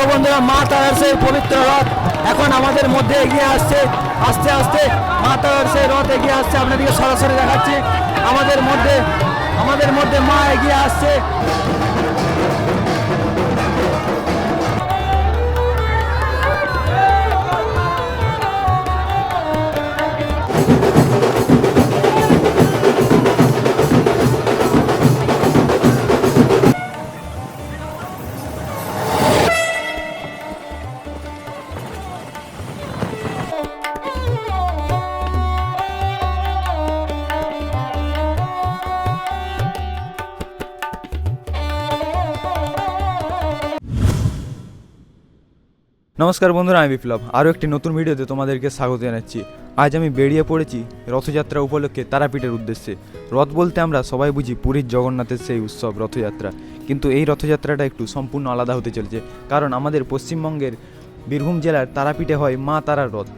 তো বন্ধুরা, মা তারার সেই পবিত্র রথ এখন আমাদের মধ্যে এগিয়ে আসছে। আস্তে আস্তে মা তারার সেই রথ এগিয়ে আসছে, আপনাদেরকে সরাসরি দেখাচ্ছি। আমাদের মধ্যে মা এগিয়ে আসছে। নমস্কার বন্ধুরা, আমি বিপ্লব। আরও একটি নতুন ভিডিওতে তোমাদেরকে স্বাগত জানাচ্ছি। আজ আমি বেরিয়ে পড়েছি রথযাত্রা উপলক্ষে তারাপীঠের উদ্দেশ্যে। রথ বলতে আমরা সবাই বুঝি পুরীর জগন্নাথের সেই উৎসব রথযাত্রা, কিন্তু এই রথযাত্রাটা একটু সম্পূর্ণ আলাদা হতে চলেছে, কারণ আমাদের পশ্চিমবঙ্গের বীরভূম জেলার তারাপীঠে হয় মা তারার রথ।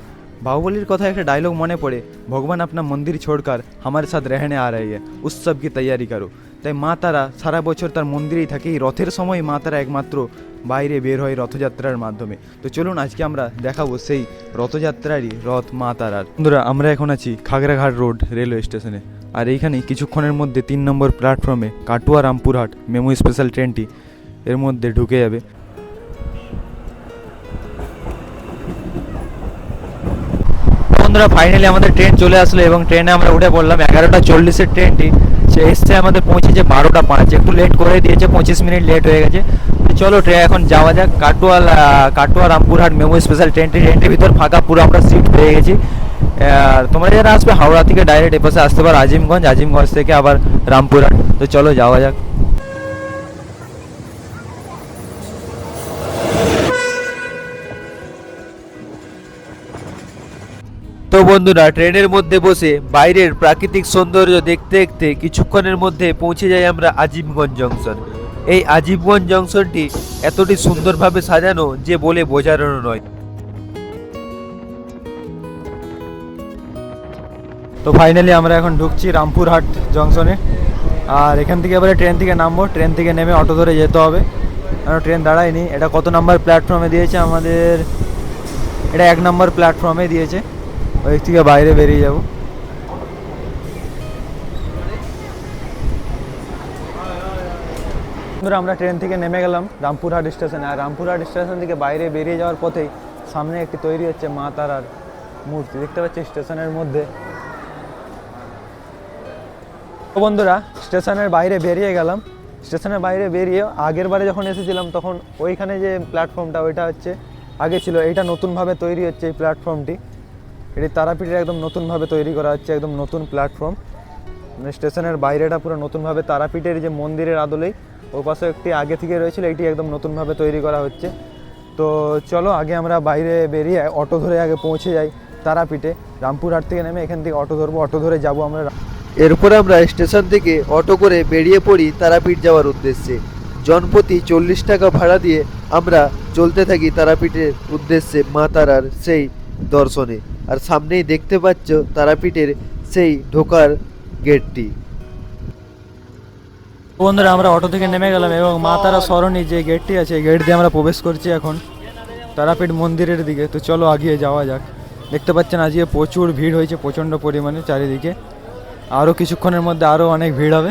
বাহুবলীর কথা একটা ডায়লগ মনে পড়ে, ভগবান আপনা মন্দির ছোড়কার আমার সাথ রেহনে আ রही है, উৎসব কি তৈয়ারি করো। তাই মা তারা সারা বছর তার মন্দিরেই থাকে। এই রথের সময় মা তারা একমাত্র বাইরে বের হয় রথযাত্রার মাধ্যমে। তো চলুন আজকে আমরা দেখাবো সেই রথযাত্রারই রথ মা তারার। বন্ধুরা, আমরা এখন আছি খাগড়াঘাট রোড রেলওয়ে স্টেশনে, আর এইখানে কিছুক্ষণের মধ্যে 3 নম্বর প্ল্যাটফর্মে কাটুয়া রামপুরহাট মেমো স্পেশাল ট্রেনটি এর মধ্যে ঢুকে যাবে। বন্ধুরা, ফাইনালি আমাদের ট্রেন চলে আসলো এবং ট্রেনে আমরা উঠে পড়লাম। 11টা 40-এর ট্রেনটি সে এসছে, আমাদের পৌঁছেছে 12টা 5। একটু লেট করে দিয়েছে, 25 মিনিট লেট হয়ে গেছে। চলো ট্রেন এখন যাওয়া যাক। কাটুয়া রামপুরহাট মেমো স্পেশাল ট্রেনটির ভিতর ফাঁকা, পুরো আমরা সিট পেয়ে গেছি। আর তোমরা যারা আসবে হাওড়া থেকে ডাইরেক্ট এপাশে আসতে পারো আজিমগঞ্জ থেকে আবার রামপুরহাট। তো চলো যাওয়া যাক। তো বন্ধুরা, ট্রেনের মধ্যে বসে বাইরের প্রাকৃতিক সৌন্দর্য দেখতে দেখতে কিছুক্ষণের মধ্যে পৌঁছে যাই আমরা আজিমগঞ্জ জংশন। এই আজিমগঞ্জ জংশনটি এতটি সুন্দরভাবে সাজানো যে বলে বোঝানো নয়। তো ফাইনালি আমরা এখন ঢুকছি রামপুরহাট জংশনে, আর এখান থেকে এবারে ট্রেন থেকে নামবো। ট্রেন থেকে নেমে অটো ধরে যেতে হবে, কারণ ট্রেন দাঁড়ায়নি। এটা কত নাম্বার প্ল্যাটফর্মে দিয়েছে আমাদের? এটা 1 নম্বর প্ল্যাটফর্মে দিয়েছে। ওই থেকে বাইরে বেরিয়ে যাব। আমরা ট্রেন থেকে নেমে গেলাম রামপুরহাট স্টেশনে, আর রামপুরহাট স্টেশন থেকে বাইরে বেরিয়ে যাওয়ার পথেই সামনে একটি তৈরি হচ্ছে মা তারার মূর্তি, দেখতে পাচ্ছি স্টেশনের মধ্যে। তো বন্ধুরা, স্টেশনের বাইরে বেরিয়ে গেলাম। স্টেশনের বাইরে বেরিয়ে আগের বারে যখন এসেছিলাম তখন ওইখানে যে প্ল্যাটফর্মটা ওইটা হচ্ছে আগে ছিল, এইটা নতুনভাবে তৈরি হচ্ছে এই প্ল্যাটফর্মটি। এটি তারাপীঠের একদম নতুনভাবে তৈরি করা হচ্ছে, একদম নতুন প্ল্যাটফর্ম। মানে স্টেশনের বাইরেটা পুরো নতুনভাবে তারাপীঠের যে মন্দিরের আদলেই ওই পাশে একটি আগে থেকে রয়েছিল, এটি একদম নতুনভাবে তৈরি করা হচ্ছে। তো চলো আগে আমরা বাইরে বেরিয়ে অটো ধরে আগে পৌঁছে যাই তারাপীঠে। রামপুরহাট থেকে নেমে এখান থেকে অটো ধরবো, অটো ধরে যাবো আমরা। এরপর আমরা স্টেশন থেকে অটো করে বেরিয়ে পড়ি তারাপীঠ যাওয়ার উদ্দেশ্যে। জনপ্রতি 40 টাকা ভাড়া দিয়ে আমরা চলতে থাকি তারাপীঠের উদ্দেশ্যে মা তারার সেই দর্শনে। আর সামনেই দেখতে পাচ্ছ তারাপীঠের সেই ঢোকার গেটটি। বন্ধুরা, আমরা অটো থেকে নেমে গেলাম এবং মা তারা সরণি যে গেটটি আছে এই গেট দিয়ে আমরা প্রবেশ করছি এখন তারাপীঠ মন্দিরের দিকে। তো চলো আগিয়ে যাওয়া যাক। দেখতে পাচ্ছেন আজকে প্রচুর ভিড় হয়েছে, প্রচণ্ড পরিমাণে চারিদিকে। আরও কিছুক্ষণের মধ্যে আরও অনেক ভিড় হবে।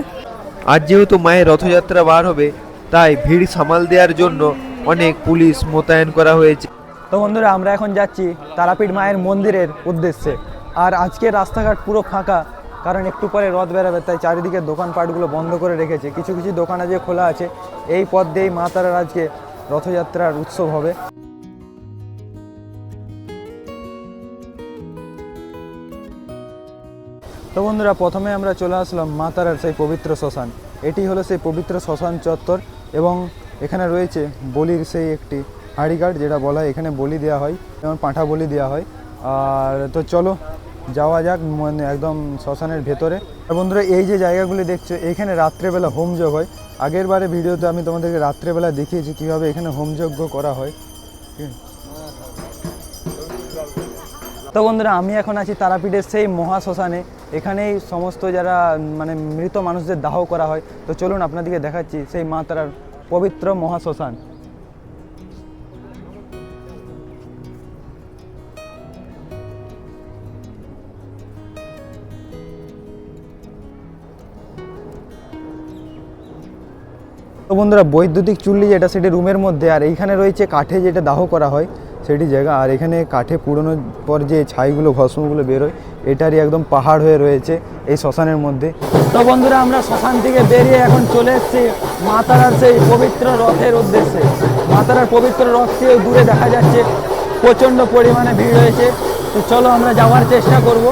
আজ যেহেতু মায়ের রথযাত্রা বার হবে, তাই ভিড় সামাল দেওয়ার জন্য অনেক পুলিশ মোতায়েন করা হয়েছে। তো বন্ধুরা, আমরা এখন যাচ্ছি তারাপীঠ মায়ের মন্দিরের উদ্দেশ্যে। আর আজকে রাস্তাঘাট পুরো ফাঁকা, কারণ একটু পরে রথ বেরোবে, তাই চারিদিকে দোকানপাটগুলো বন্ধ করে রেখেছে। কিছু কিছু দোকান আজকে খোলা আছে। এই পথ দিয়েই মা তারার আজকে রথযাত্রার উৎসব হবে। তো বন্ধুরা, প্রথমে আমরা চলে আসলাম মা তারার সেই পবিত্র শ্মশান। এটি হলো সেই পবিত্র শ্মশান চত্বর, এবং এখানে রয়েছে বলির সেই একটি হাঁড়িঘাট, যেটা বলা হয় এখানে বলি দেওয়া হয়, যেমন পাঁঠা বলি দেওয়া হয়। আর তো চলো যাওয়া যাক একদম শ্মশানের ভেতরে। আর বন্ধুরা, এই যে জায়গাগুলি দেখছো, এখানে রাত্রেবেলা হোমযজ্ঞ হয়। আগের বারে ভিডিওতে আমি তোমাদেরকে রাত্রেবেলা দেখিয়েছি কীভাবে এখানে হোমযজ্ঞ করা হয়। তো বন্ধুরা, আমি এখন আছি তারাপীঠের সেই মহাশ্মশানে। এখানেই সমস্ত যারা মানে মৃত মানুষদের দাহ করা হয়। তো চলুন আপনাদেরকে দেখাচ্ছি সেই মা তারার পবিত্র মহাশ্মশান। তো বন্ধুরা বৈদ্যুতিক চুল্লি যেটা সেটি রুমের মধ্যে, আর এইখানে রয়েছে কাঠে যেটা দাহ করা হয় সেটি জায়গা, আর এখানে কাঠে পুরোনোর পর যে ছাইগুলো ভস্মগুলো বেরোয় এটারই একদম পাহাড় হয়ে রয়েছে এই শ্মশানের মধ্যে। তো বন্ধুরা আমরা শ্মশান থেকে বেরিয়ে এখন চলে এসেছি মা তারার সেই পবিত্র রথের উদ্দেশ্যে। মা তারার পবিত্র রথটি দূরে দেখা যাচ্ছে, প্রচণ্ড পরিমাণে ভিড় হয়েছে। তো চলো আমরা যাওয়ার চেষ্টা করব।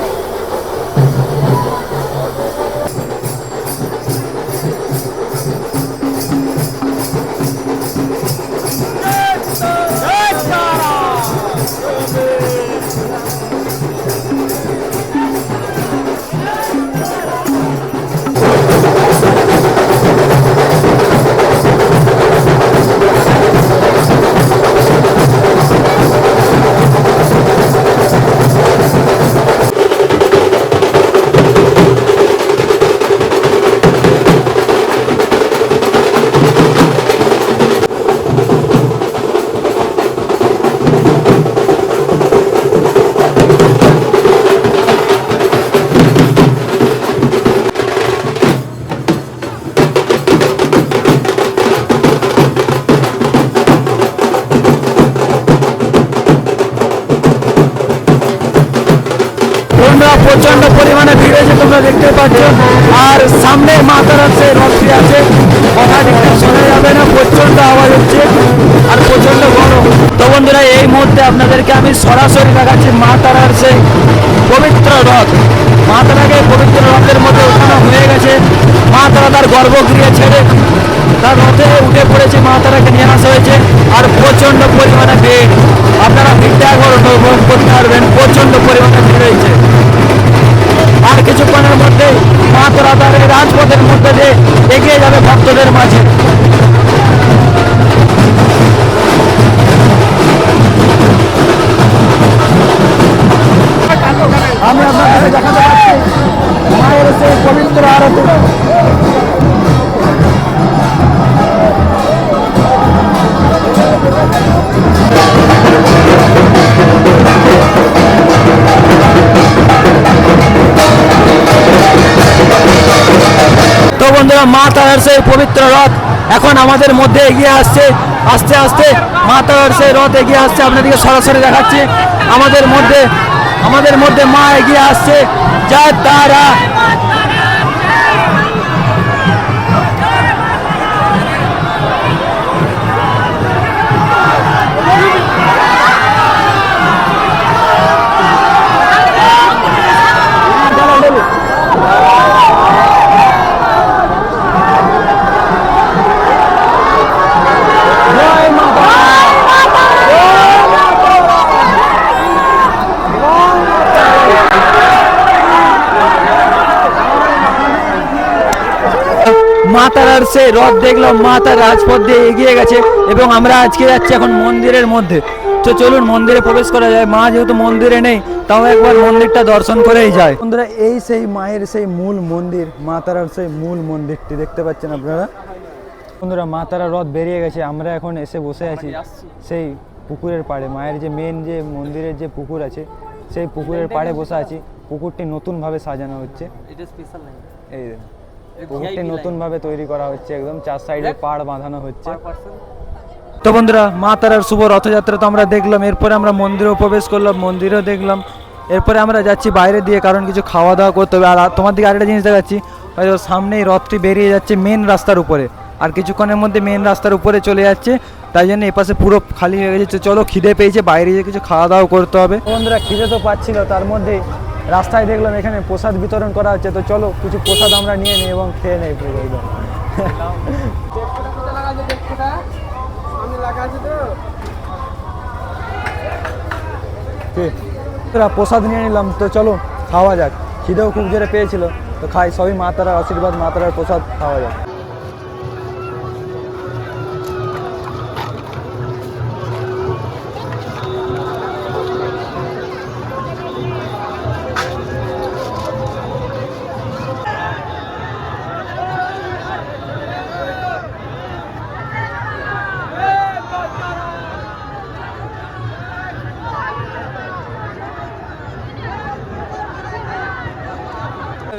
প্রচন্ড পরিমাণে ভিড় হয়েছে, তোমরা দেখতে পাচ্ছ। আর সামনে মা তারার সেই রথটি আছে, কথা ঠিকঠাক শোনা যাবে না, প্রচন্ড আওয়াজ হচ্ছে আর প্রচন্ড গরম। তো বন্ধুরা এই মুহূর্তে আপনাদেরকে আমি সরাসরি দেখাচ্ছি মা তারার সেই পবিত্র রথ। মা তারাকে পবিত্র রথের মধ্যে ওঠানো হয়ে গেছে। মা তারা তার গর্ভগৃহে ছেড়ে তার রথে উঠে পড়েছে, মা তারাকে নিয়ে আসা হয়েছে। আর প্রচন্ড পরিমাণে ভিড়, আপনারা ভিড়টা একবার অনুভব করতে পারবেন, প্রচন্ড পরিমাণে ভিড় হয়েছে। আর কিছুক্ষণের মধ্যে মা তারা তার এই রাজপথের মধ্যে দিয়ে এগিয়ে যাবে ভক্তদের মাঝে। আমি আপনাদের দেখাতে পাচ্ছি মায়ের সেই পবিত্র আরতি। তো বন্ধুরা মা তারার সেই পবিত্র রথ এখন আমাদের মধ্যে এগিয়ে আসছে। আস্তে আস্তে মা তারার সেই রথ এগিয়ে আসছে, আপনাদেরকে সরাসরি দেখাচ্ছি। আমাদের মধ্যে মা এগিয়ে আসছে, জয় তারা। মা তারার সেই রথ দেখলাম, মা তার রাজপথ দিয়ে এগিয়ে গেছে এবং আমরা আজকে যাচ্ছি এখন মন্দিরের মধ্যে। তো চলুন মন্দিরে প্রবেশ করা যায়। মা যেহেতু মন্দিরে নেই, তাও একবার মন্দিরটা দর্শন করেই যায়। বন্ধুরা এই সেই মায়ের সেই মূল মন্দির, মা তারার সেই মূল মন্দিরটি দেখতে পাচ্ছেন আপনারা। বন্ধুরা মা তারার রথ বেরিয়ে গেছে, আমরা এখন এসে বসে আছি সেই পুকুরের পাড়ে। মায়ের যে মেন যে মন্দিরের যে পুকুর আছে সেই পুকুরের পাড়ে বসে আছি। পুকুরটি নতুনভাবে সাজানো হচ্ছে, এই পুকুরটি নতুনভাবে তৈরি করা হচ্ছে, একদম চার সাইডে পাড় বাঁধানো হচ্ছে। তো বন্ধুরা মা তারার শুভ রথযাত্রা তো আমরা দেখলাম, এরপরে আমরা মন্দিরেও প্রবেশ করলাম, মন্দিরেও দেখলাম। এরপরে আমরা যাচ্ছি বাইরে দিয়ে, কারণ কিছু খাওয়া দাওয়া করতে হবে। আর তোমার দিকে আরেকটা জিনিস দেখাচ্ছি, হয়তো সামনেই রথটি বেরিয়ে যাচ্ছে মেন রাস্তার উপরে, আর কিছুক্ষণের মধ্যে মেন রাস্তার উপরে চলে যাচ্ছে। তাই জন্য এপাশে পুরো খালি হয়ে গেছে। চলো খিদে পেয়েছে, বাইরে গিয়ে কিছু খাওয়া দাওয়া করতে হবে। বন্ধুরা খিদে তো পাচ্ছিল, তার মধ্যে রাস্তায় দেখলাম এখানে প্রসাদ বিতরণ করা হচ্ছে। তো চলো কিছু প্রসাদ আমরা নিয়ে নিই এবং খেয়ে নেই পুরো একদম। প্রসাদ নিয়ে নিলাম, তো চলো খাওয়া যাক। খিদেও খুব জোরে পেয়েছিল, তো খাই। সবই মা তারার আশীর্বাদ, মা তারার প্রসাদ, খাওয়া যাক।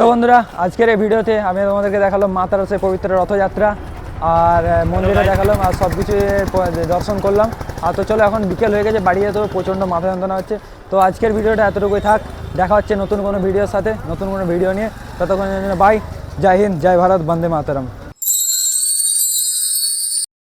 তো বন্ধুরা আজকের এই ভিডিওতে আমি তোমাদেরকে দেখালাম মা তারার সেই পবিত্র রথযাত্রা। আর মন্দিরে দেখালাম আর সব কিছু দর্শন করলাম। আর তো চলো এখন বিকেল হয়ে গেছে, বাড়ি যেতে হবে, প্রচণ্ড মাথা যন্ত্রণা হচ্ছে। তো আজকের ভিডিওটা এতটুকুই থাক, দেখা হচ্ছে নতুন কোনো ভিডিওর সাথে, নতুন কোনো ভিডিও নিয়ে। ততক্ষণের জন্য বাই, জয় হিন্দ, জয় ভারত, বন্দে মাতরম।